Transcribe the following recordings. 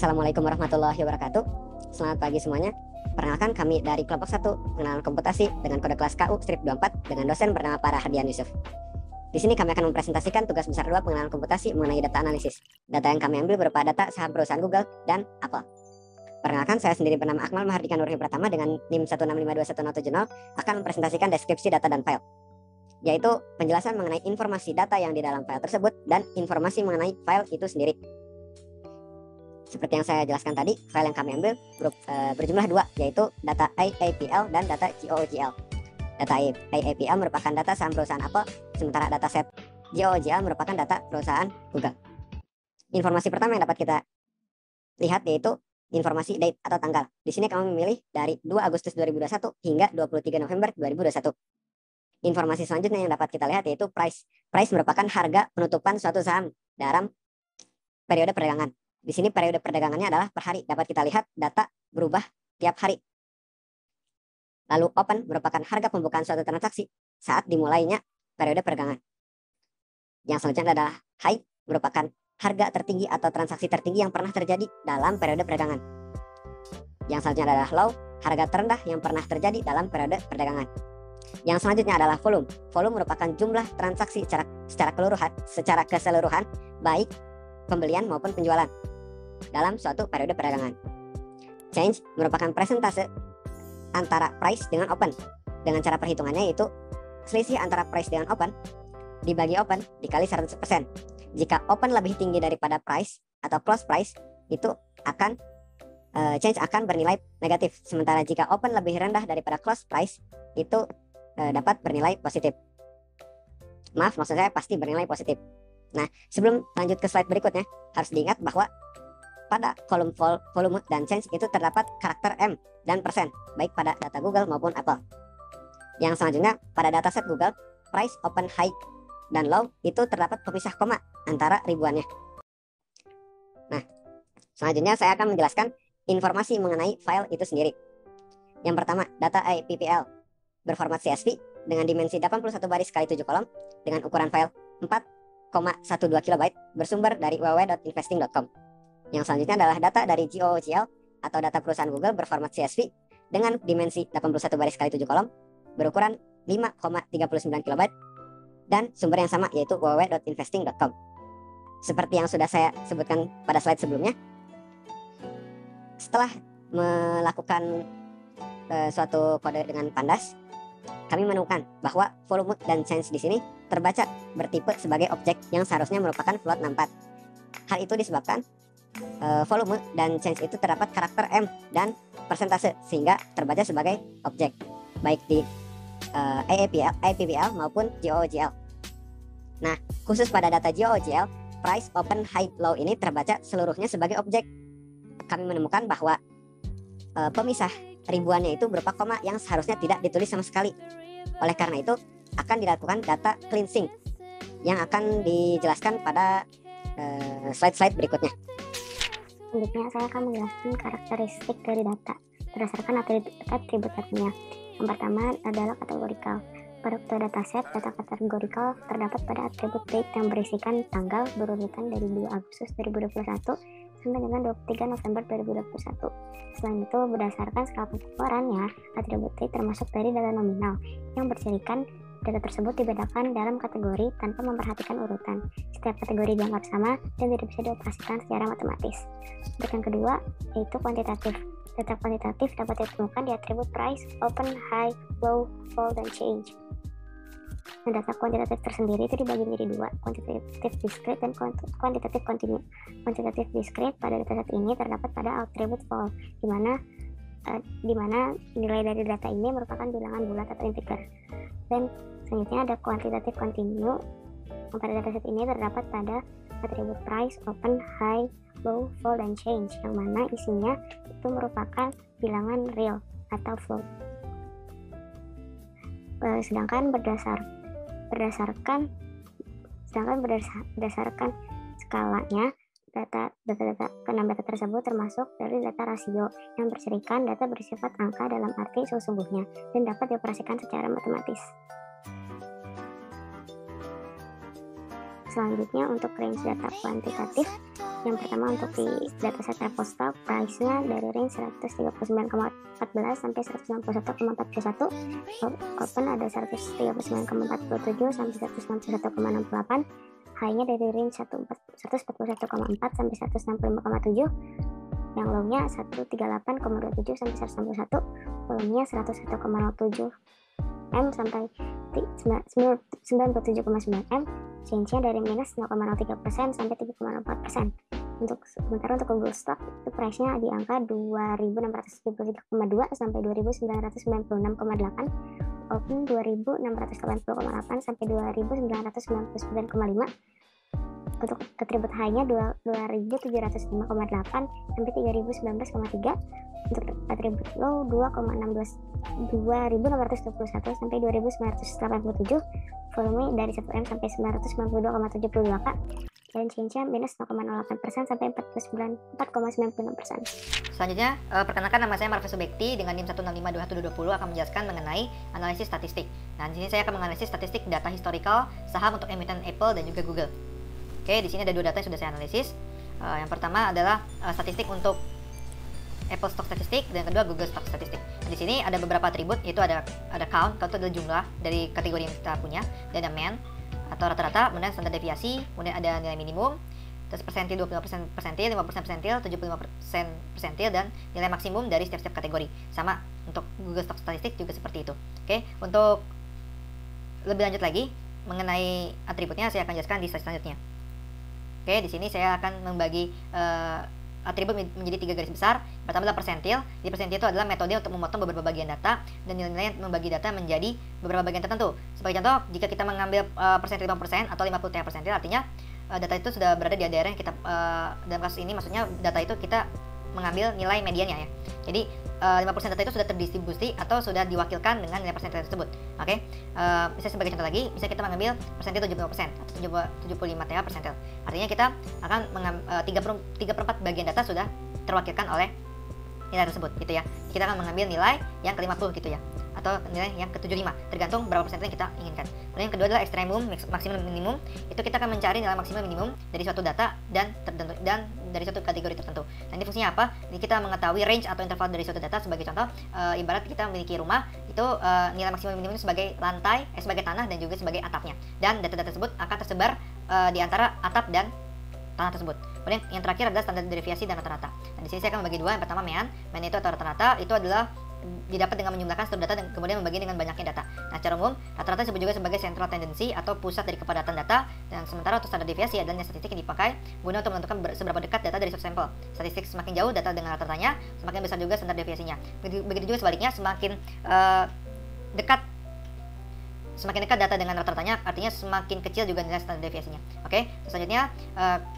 Assalamualaikum warahmatullahi wabarakatuh. Selamat pagi semuanya. Perkenalkan, kami dari kelompok 1 pengenalan komputasi dengan kode kelas KU strip 24 dengan dosen bernama Pak Hardian Yusuf. Di sini kami akan mempresentasikan tugas besar 2 pengenalan komputasi mengenai data analisis. Data yang kami ambil berupa data saham perusahaan Google dan Apple. Perkenalkan, saya sendiri bernama Akmal Mahardika Nurhi Pratama dengan NIM 1652170 akan mempresentasikan deskripsi data dan file, yaitu penjelasan mengenai informasi data yang di dalam file tersebut dan informasi mengenai file itu sendiri. Seperti yang saya jelaskan tadi, file yang kami ambil berjumlah 2, yaitu data IAPL dan data GOOGL. Data IAPL merupakan data saham perusahaan Apple, sementara data set GOOGL merupakan data perusahaan Google. Informasi pertama yang dapat kita lihat yaitu informasi date atau tanggal. Di sini kami memilih dari 2 Agustus 2021 hingga 23 November 2021. Informasi selanjutnya yang dapat kita lihat yaitu price. Price merupakan harga penutupan suatu saham dalam periode perdagangan. Di sini periode perdagangannya adalah per hari. Dapat kita lihat data berubah tiap hari. Lalu open merupakan harga pembukaan suatu transaksi saat dimulainya periode perdagangan. Yang selanjutnya adalah high, merupakan harga tertinggi atau transaksi tertinggi yang pernah terjadi dalam periode perdagangan. Yang selanjutnya adalah low, harga terendah yang pernah terjadi dalam periode perdagangan. Yang selanjutnya adalah volume. Volume merupakan jumlah transaksi secara keseluruhan, baik pembelian maupun penjualan dalam suatu periode perdagangan. Change merupakan persentase antara price dengan open. Dengan cara perhitungannya yaitu selisih antara price dengan open dibagi open dikali 100%. Jika open lebih tinggi daripada price atau close price, itu akan change akan bernilai negatif. Sementara jika open lebih rendah daripada close price, itu dapat bernilai positif. Maaf, maksud saya pasti bernilai positif. Nah, sebelum lanjut ke slide berikutnya, harus diingat bahwa pada kolom volume dan change itu terdapat karakter M dan persen, baik pada data Google maupun Apple. Yang selanjutnya, pada dataset Google, price, open, high, dan low itu terdapat pemisah koma antara ribuannya. Nah, selanjutnya saya akan menjelaskan informasi mengenai file itu sendiri. Yang pertama, data IPPL berformat CSV dengan dimensi 81 baris kali 7 kolom dengan ukuran file 4,12 KB bersumber dari www.investing.com. Yang selanjutnya adalah data dari GOOGL atau data perusahaan Google berformat CSV dengan dimensi 81 baris kali 7 kolom berukuran 5,39 KB dan sumber yang sama yaitu www.investing.com. Seperti yang sudah saya sebutkan pada slide sebelumnya, setelah melakukan suatu kode dengan pandas, kami menemukan bahwa volume dan change di sini terbaca bertipe sebagai objek yang seharusnya merupakan float 64. Hal itu disebabkan volume dan change itu terdapat karakter M dan persentase sehingga terbaca sebagai objek baik di IPPL maupun GOOGL. Nah, khusus pada data GOOGL, price, open, high, low ini terbaca seluruhnya sebagai objek. Kami menemukan bahwa pemisah ribuannya itu berupa koma yang seharusnya tidak ditulis sama sekali. Oleh karena itu akan dilakukan data cleansing yang akan dijelaskan pada slide-slide berikutnya. Selanjutnya saya akan menjelaskan karakteristik dari data berdasarkan atribut datanya. Yang pertama adalah kategorikal. Pada dataset, data kategorikal terdapat pada atribut date yang berisikan tanggal berurutan dari 2 Agustus 2021 sampai dengan 23 November 2021. Selain itu, berdasarkan skala pengukurannya, atribut date termasuk dari data nominal yang bercirikan data tersebut dibedakan dalam kategori tanpa memperhatikan urutan. Setiap kategori dianggap sama dan tidak bisa dioperasikan secara matematis. Untuk yang kedua, yaitu kuantitatif. Data kuantitatif dapat ditemukan di atribut price, open, high, low, fall, dan change. Nah, data kuantitatif tersendiri itu dibagi menjadi 2, kuantitatif discrete dan kuantitatif continue. Kuantitatif discrete pada dataset ini terdapat pada atribut fall, di mana nilai dari data ini merupakan bilangan bulat atau integer. Dan selanjutnya ada kuantitatif continue yang pada dataset ini terdapat pada atribut price, open, high, low, fall, dan change, yang mana isinya itu merupakan bilangan real atau float. Sedangkan berdasarkan skalanya, keenam data tersebut termasuk dari data rasio yang berserikan data bersifat angka dalam arti sesungguhnya dan dapat dioperasikan secara matematis. Selanjutnya untuk range data kuantitatif, Yang pertama untuk di dataset Apple Stock, price-nya dari range 139,14 sampai 191,41. Open ada 139,47 sampai 161,68. High-nya dari range 141,4 sampai 165,7. Yang low-nya 138,27 sampai 161. Volume-nya 101,07 M sampai 97,9 M. Change-nya dari minus 0,03% sampai 3,04%. Sementara untuk Google Stock itu price-nya di angka 2.673,2 sampai 2.996,8. Open 2.680,8 sampai 2.999,5. Untuk atribut high-nya 2.705,8 sampai 3.019,3. Untuk atribut low 2.621 sampai 2.987. Volume dari 1M sampai 992,72 Kak. Dan change-nya minus 0,08% sampai 4,96%. Selanjutnya, perkenalkan nama saya Marves Subekti dengan NIM 1652120 akan menjelaskan mengenai analisis statistik. Nah, di sini saya akan menganalisis statistik data historical saham untuk emiten Apple dan juga Google. Oke, di sini ada dua data yang sudah saya analisis. Yang pertama adalah statistik untuk Apple Stock Statistik dan yang kedua Google Stock Statistik. Di sini ada beberapa atribut, yaitu ada count itu adalah jumlah dari kategori yang kita punya, dan ada mean atau rata-rata, kemudian standar deviasi, kemudian ada nilai minimum, terus persentil 25% persentil, 5% persentil, 75% persentil, dan nilai maksimum dari setiap kategori. Sama untuk Google Stock Statistik juga seperti itu. Oke, untuk lebih lanjut lagi mengenai atributnya saya akan jelaskan di slide selanjutnya. Oke, di sini saya akan membagi atribut menjadi 3 garis besar. Pertama adalah persentil. Di persentil itu adalah metode untuk memotong beberapa bagian data dan nilai-nilai membagi data menjadi beberapa bagian tertentu. Sebagai contoh, jika kita mengambil persentil 5% atau 50 persentil, artinya data itu sudah berada di daerah yang kita dalam kasus ini maksudnya data itu kita mengambil nilai mediannya ya. Jadi 5% data itu sudah terdistribusi atau sudah diwakilkan dengan nilai persentil tersebut. Oke. Bisa sebagai contoh lagi, bisa kita mengambil persentil 75% atau 75 TA persentil. Artinya kita akan mengambil 3/4 bagian data sudah terwakilkan oleh nilai tersebut gitu ya. Kita akan mengambil nilai yang ke-50 gitu ya, atau nilai yang ke-75, tergantung berapa persen yang kita inginkan. Kemudian yang kedua adalah ekstremum, maksimum, minimum. Itu kita akan mencari nilai maksimum minimum dari suatu data dan dari suatu kategori tertentu. Nah, ini fungsinya apa? Ini kita mengetahui range atau interval dari suatu data. Sebagai contoh, ibarat kita memiliki rumah, itu nilai maksimum minimum sebagai lantai, sebagai tanah, dan juga sebagai atapnya. Dan data-data tersebut akan tersebar di antara atap dan tanah tersebut. Kemudian yang terakhir adalah standar deviasi dan rata-rata. Nah, di sini saya akan membagi dua. Yang pertama mean itu atau rata-rata itu adalah didapat dengan menjumlahkan seluruh data dan kemudian membagi dengan banyaknya data. Nah, secara umum rata-rata disebut juga sebagai central tendency atau pusat dari kepadatan data, dan sementara untuk standar deviasi adalah statistik yang dipakai guna untuk menentukan seberapa dekat data dari suatu sampel. Statistik semakin jauh data dengan rata-ratanya, semakin besar juga standar deviasinya. Begitu juga sebaliknya, semakin dekat data dengan rata-ratanya, artinya semakin kecil juga nilai standar deviasinya. Oke, selanjutnya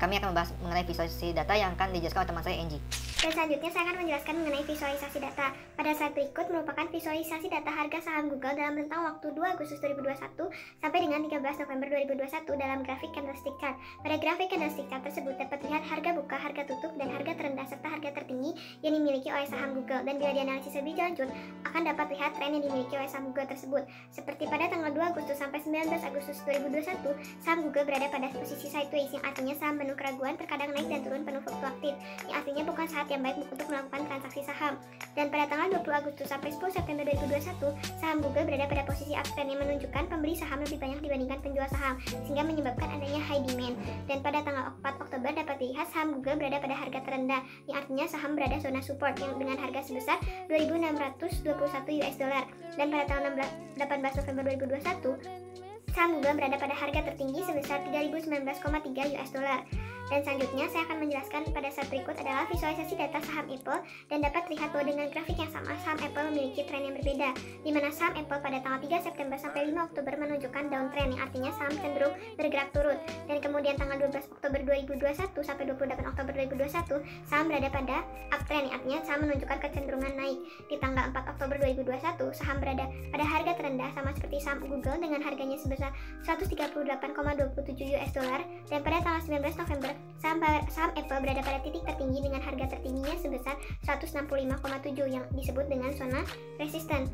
kami akan membahas mengenai visualisasi data yang akan dijelaskan oleh teman saya Angie. Dan selanjutnya saya akan menjelaskan mengenai visualisasi data. Pada slide berikut merupakan visualisasi data harga saham Google dalam rentang waktu 2 Agustus 2021 sampai dengan 13 November 2021 dalam grafik candlestick chart. Pada grafik candlestick chart tersebut dapat terlihat harga buka, harga tutup, dan harga terendah serta harga tertinggi yang dimiliki oleh saham Google. Dan bila dianalisis lebih lanjut, akan dapat lihat tren yang dimiliki oleh saham Google tersebut. Seperti pada tanggal 2 Agustus sampai 19 Agustus 2021, saham Google berada pada posisi sideways, yang artinya saham penuh keraguan, terkadang naik dan turun penuh fluktuatif, yang artinya bukan saat yang baik untuk melakukan transaksi saham. Dan pada tanggal 20 Agustus sampai 10 September 2021, saham Google berada pada posisi uptrend yang menunjukkan pembeli saham lebih banyak dibandingkan penjual saham, sehingga menyebabkan adanya high demand. Dan pada tanggal 4 Oktober dapat dilihat saham Google berada pada harga terendah, yang artinya saham berada zona support yang dengan harga sebesar 2.621 US dollar. Dan pada tanggal 18 November 2021, saham Google berada pada harga tertinggi sebesar 3.019,3 US dollar. Dan selanjutnya saya akan menjelaskan pada slide berikut adalah visualisasi data saham Apple, dan dapat terlihat bahwa dengan grafik yang sama saham Apple memiliki tren yang berbeda, di mana saham Apple pada tanggal 3 September sampai 5 Oktober menunjukkan downtrend, yang artinya saham cenderung bergerak turun. Dan kemudian tanggal 12 Oktober 2021 sampai 28 Oktober 2021 saham berada pada uptrend, yang artinya saham menunjukkan kecenderungan naik. Di tanggal 4 Oktober 2021 saham berada pada harga terendah sama seperti saham Google dengan harganya sebesar 138,27 US dollar. Dan pada tanggal 19 November saham Apple berada pada titik tertinggi dengan harga tertingginya sebesar 165,7 yang disebut dengan zona resisten.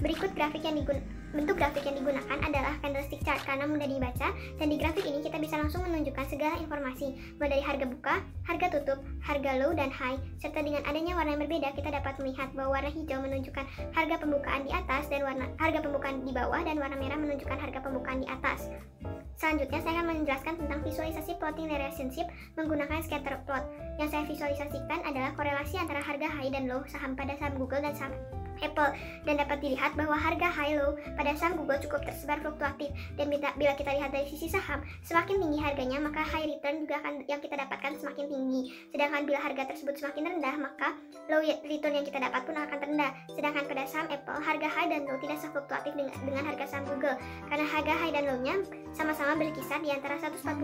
Berikut bentuk grafik yang digunakan adalah candlestick chart karena mudah dibaca, dan di grafik ini kita bisa langsung menunjukkan segala informasi mulai dari harga buka, harga tutup, harga low dan high, serta dengan adanya warna yang berbeda kita dapat melihat bahwa warna hijau menunjukkan harga pembukaan di atas dan harga pembukaan di bawah, dan warna merah menunjukkan harga pembukaan di atas. Selanjutnya saya akan menjelaskan tentang visualisasi plotting relationship menggunakan scatter plot. Yang saya visualisasikan adalah korelasi antara harga high dan low saham pada saham Google dan saham Apple, dan dapat dilihat bahwa harga high low pada saham Google cukup tersebar fluktuatif, dan bila kita lihat dari sisi saham, semakin tinggi harganya maka high return juga akan yang kita dapatkan semakin tinggi, sedangkan bila harga tersebut semakin rendah maka low return yang kita dapat pun akan terendah. Sedangkan pada saham Apple, harga high dan low tidak sefluktuatif dengan harga saham Google, karena harga high dan low-nya sama-sama berkisar di antara 145,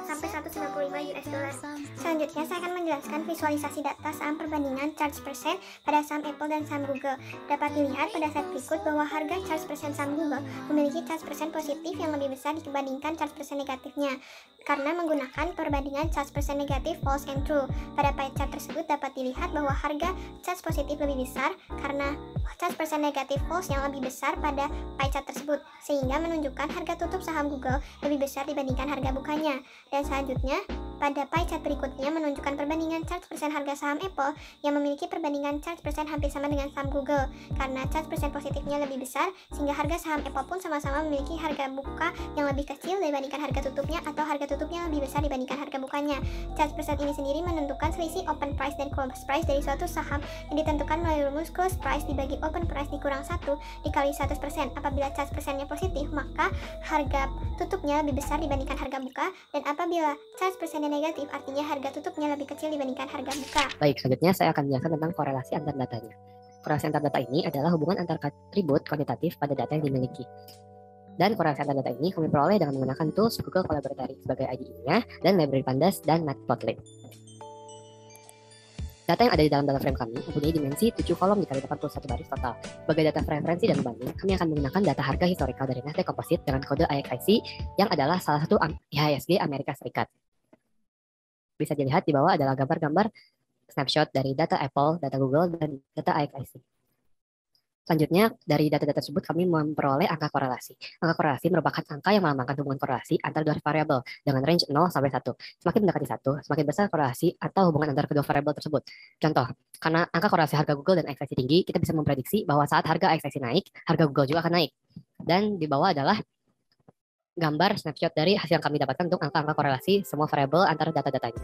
sampai 195 US dollar. Selanjutnya saya akan menjelaskan visualisasi data saham perbandingan charge persen pada saham Apple dan saham Google. Dapat dilihat pada slide berikut bahwa harga charge persen saham Google memiliki charge persen positif yang lebih besar dibandingkan charge persen negatifnya, karena menggunakan perbandingan charge persen negatif false and true. Pada pie chart tersebut dapat dilihat bahwa harga charge positif lebih besar karena charge persen negatif false yang lebih besar pada pie chart tersebut, sehingga menunjukkan harga tutup saham Google lebih besar dibandingkan harga bukanya. Dan selanjutnya pada pie chart berikutnya menunjukkan perbandingan charge persen harga saham Apple yang memiliki perbandingan charge persen hampir sama dengan saham Google, karena charge persen positifnya lebih besar sehingga harga saham Apple pun sama-sama memiliki harga buka yang lebih kecil dibandingkan harga tutupnya, atau harga tutupnya lebih besar dibandingkan harga bukanya. Charge persen ini sendiri menentukan selisih open price dan close price dari suatu saham yang ditentukan melalui rumus close price dibagi open price dikurang 1 dikali 100%. Apabila charge persennya positif maka harga tutupnya lebih besar dibandingkan harga buka, dan apabila charge persennya negatif artinya harga tutupnya lebih kecil dibandingkan harga buka. Baik, selanjutnya saya akan menjelaskan tentang korelasi antar datanya. Korelasi antar data ini adalah hubungan antar atribut kuantitatif pada data yang dimiliki. Dan korelasi antar data ini kami peroleh dengan menggunakan tools Google Colaboratory sebagai IDE-nya dan library pandas dan matplotlib. Data yang ada di dalam data frame kami mempunyai dimensi 7 kolom dikali 81 baris total. Sebagai data referensi dan pembanding, kami akan menggunakan data harga historical dari Nasdaq Composite dengan kode IXIC yang adalah salah satu IHSG Amerika Serikat. Bisa dilihat di bawah adalah gambar-gambar snapshot dari data Apple, data Google, dan data IXIC. Selanjutnya, dari data-data tersebut kami memperoleh angka korelasi. Angka korelasi merupakan angka yang melambangkan hubungan korelasi antara dua variabel dengan range 0 sampai 1. Semakin mendekati 1, semakin besar korelasi atau hubungan antara kedua variabel tersebut. Contoh, karena angka korelasi harga Google dan IXIC tinggi, kita bisa memprediksi bahwa saat harga IXIC naik, harga Google juga akan naik. Dan di bawah adalah gambar snapshot dari hasil yang kami dapatkan untuk angka-angka korelasi semua variabel antara data-datanya.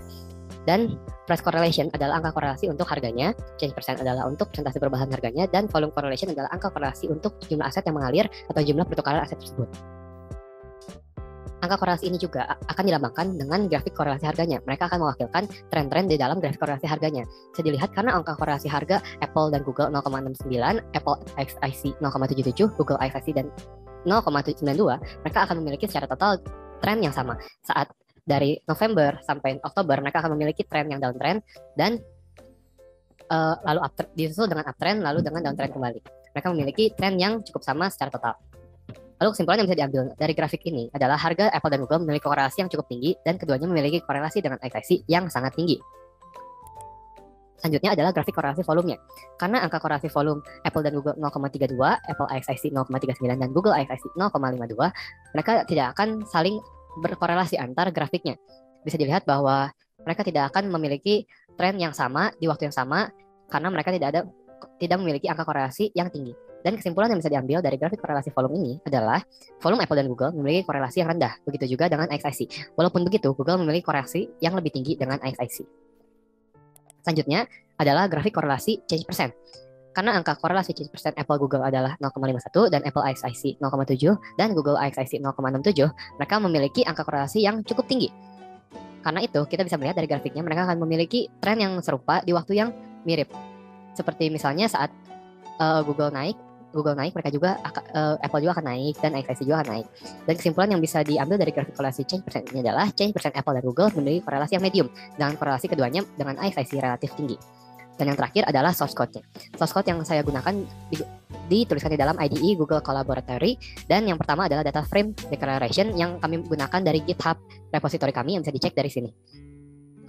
Dan price correlation adalah angka korelasi untuk harganya, change percent adalah untuk presentasi perubahan harganya, dan volume correlation adalah angka korelasi untuk jumlah aset yang mengalir atau jumlah pertukaran aset tersebut. Angka korelasi ini juga akan dilambangkan dengan grafik korelasi harganya. Mereka akan mewakilkan tren-tren di dalam grafik korelasi harganya. Bisa dilihat karena angka korelasi harga Apple dan Google 0,69, Apple IXIC 0,77, Google IXIC dan 0,92, mereka akan memiliki secara total tren yang sama. Saat dari November sampai Oktober, mereka akan memiliki tren yang downtrend dan lalu disusul dengan uptrend, lalu dengan downtrend kembali. Mereka memiliki tren yang cukup sama secara total. Lalu kesimpulan yang bisa diambil dari grafik ini adalah harga Apple dan Google memiliki korelasi yang cukup tinggi dan keduanya memiliki korelasi dengan IXIC yang sangat tinggi. Selanjutnya adalah grafik korelasi volumenya. Karena angka korelasi volume Apple dan Google 0,32, Apple IXIC 0,39, dan Google IXIC 0,52, mereka tidak akan saling berkorelasi antar grafiknya. Bisa dilihat bahwa mereka tidak akan memiliki tren yang sama di waktu yang sama karena mereka tidak memiliki angka korelasi yang tinggi. Dan kesimpulan yang bisa diambil dari grafik korelasi volume ini adalah volume Apple dan Google memiliki korelasi yang rendah, begitu juga dengan IXIC. Walaupun begitu, Google memiliki korelasi yang lebih tinggi dengan IXIC. Selanjutnya adalah grafik korelasi change percent. Karena angka korelasi change percent Apple Google adalah 0,51 dan Apple IXIC 0,7 dan Google IXIC 0,67, mereka memiliki angka korelasi yang cukup tinggi. Karena itu, kita bisa melihat dari grafiknya mereka akan memiliki tren yang serupa di waktu yang mirip. Seperti misalnya saat Google naik, mereka juga Apple juga akan naik dan IXIC juga akan naik. Dan kesimpulan yang bisa diambil dari grafik korelasi change percent ini adalah change percent Apple dan Google memiliki korelasi yang medium dengan korelasi keduanya dengan IXIC relatif tinggi. Dan yang terakhir adalah source code-nya. Source code yang saya gunakan dituliskan di dalam IDE Google Colaboratory, dan yang pertama adalah data frame declaration yang kami gunakan dari GitHub repository kami yang bisa dicek dari sini.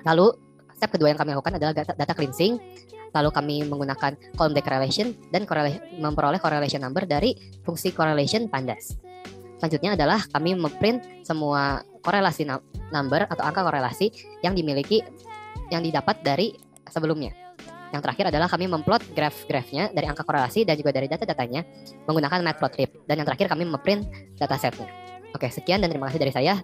Lalu step kedua yang kami lakukan adalah data cleansing Lalu kami menggunakan column decorrelation dan memperoleh correlation number dari fungsi correlation pandas. Selanjutnya adalah kami memprint semua korelasi number atau angka korelasi yang didapat dari sebelumnya. Yang terakhir adalah kami memplot graf-grafnya dari angka korelasi dan juga dari data-datanya menggunakan matplotlib. Dan yang terakhir kami memprint datasetnya. Oke, sekian dan terima kasih dari saya.